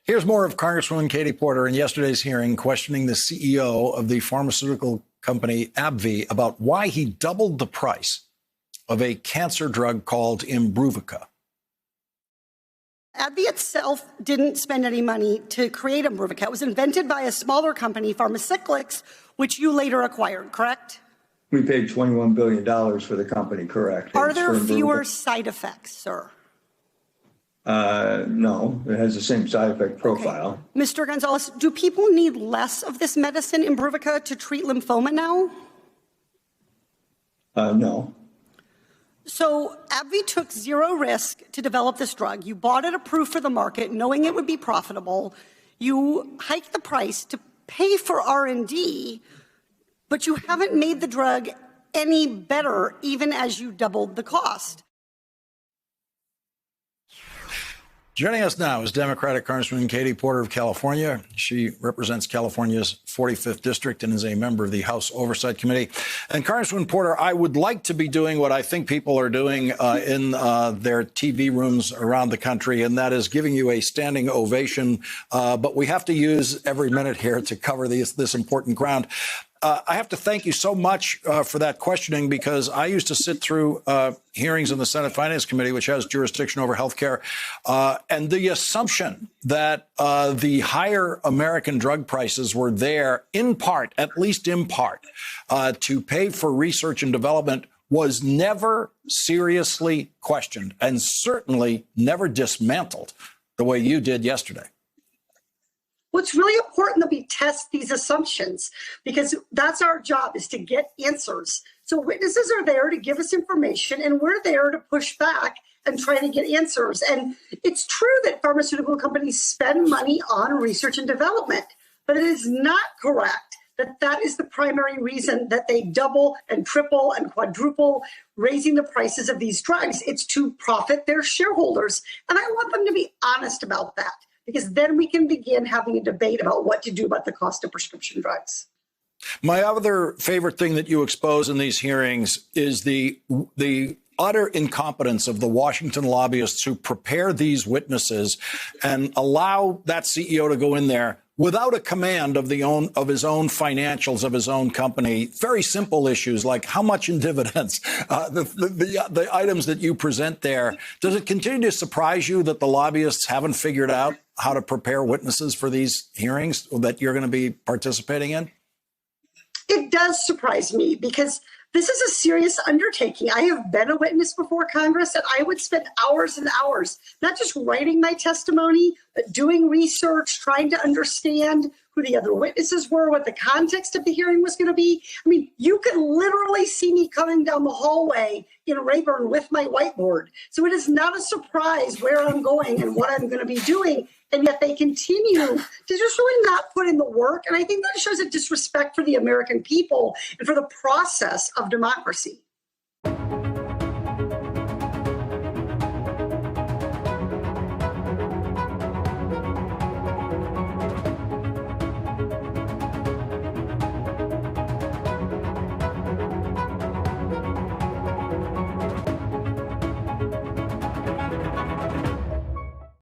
Here's more of Congresswoman Katie Porter in yesterday's hearing questioning the CEO of the pharmaceutical company AbbVie about why he doubled the price of a cancer drug called Imbruvica. AbbVie itself didn't spend any money to create Imbruvica. It was invented by a smaller company, Pharmacyclics, which you later acquired, correct? We paid $21 billion for the company, correct. Are there fewer side effects, sir? No, it has the same side effect profile. Okay. Mr. Gonzalez, do people need less of this medicine, Imbruvica, to treat lymphoma now? No. So AbbVie took zero risk to develop this drug. You bought it approved for the market, knowing it would be profitable. You hiked the price to pay for R&D, but you haven't made the drug any better, even as you doubled the cost. Joining us now is Democratic Congresswoman Katie Porter of California. She represents California's 45th District and is a member of the House Oversight Committee. And Congresswoman Porter, I would like to be doing what I think people are doing in their TV rooms around the country, and that is giving you a standing ovation. But we have to use every minute here to cover this important ground. I have to thank you so much for that questioning, because I used to sit through hearings in the Senate Finance Committee, which has jurisdiction over health care, and the assumption that the higher American drug prices were there in part, at least in part, to pay for research and development was never seriously questioned and certainly never dismantled the way you did yesterday. Well, it's really important that we test these assumptions, because that's our job, is to get answers. So witnesses are there to give us information, and we're there to push back and try to get answers. And it's true that pharmaceutical companies spend money on research and development, but it is not correct that that is the primary reason that they double and triple and quadruple raising the prices of these drugs. It's to profit their shareholders. And I want them to be honest about that, because then we can begin having a debate about what to do about the cost of prescription drugs. My other favorite thing that you expose in these hearings is the utter incompetence of the Washington lobbyists who prepare these witnesses and allow that CEO to go in there without a command of his own financials of his own company. Very simple issues like how much in dividends, the items that you present there. Does it continue to surprise you that the lobbyists haven't figured out how to prepare witnesses for these hearings that you're going to be participating in? It does surprise me, because this is a serious undertaking. I have been a witness before Congress, and I would spend hours and hours, not just writing my testimony, but doing research, trying to understand who the other witnesses were, what the context of the hearing was going to be. I mean, you could literally see me coming down the hallway in Rayburn with my whiteboard. So it is not a surprise where I'm going and what I'm going to be doing. And yet they continue to just really not put in the work. And I think that shows a disrespect for the American people and for the process of democracy.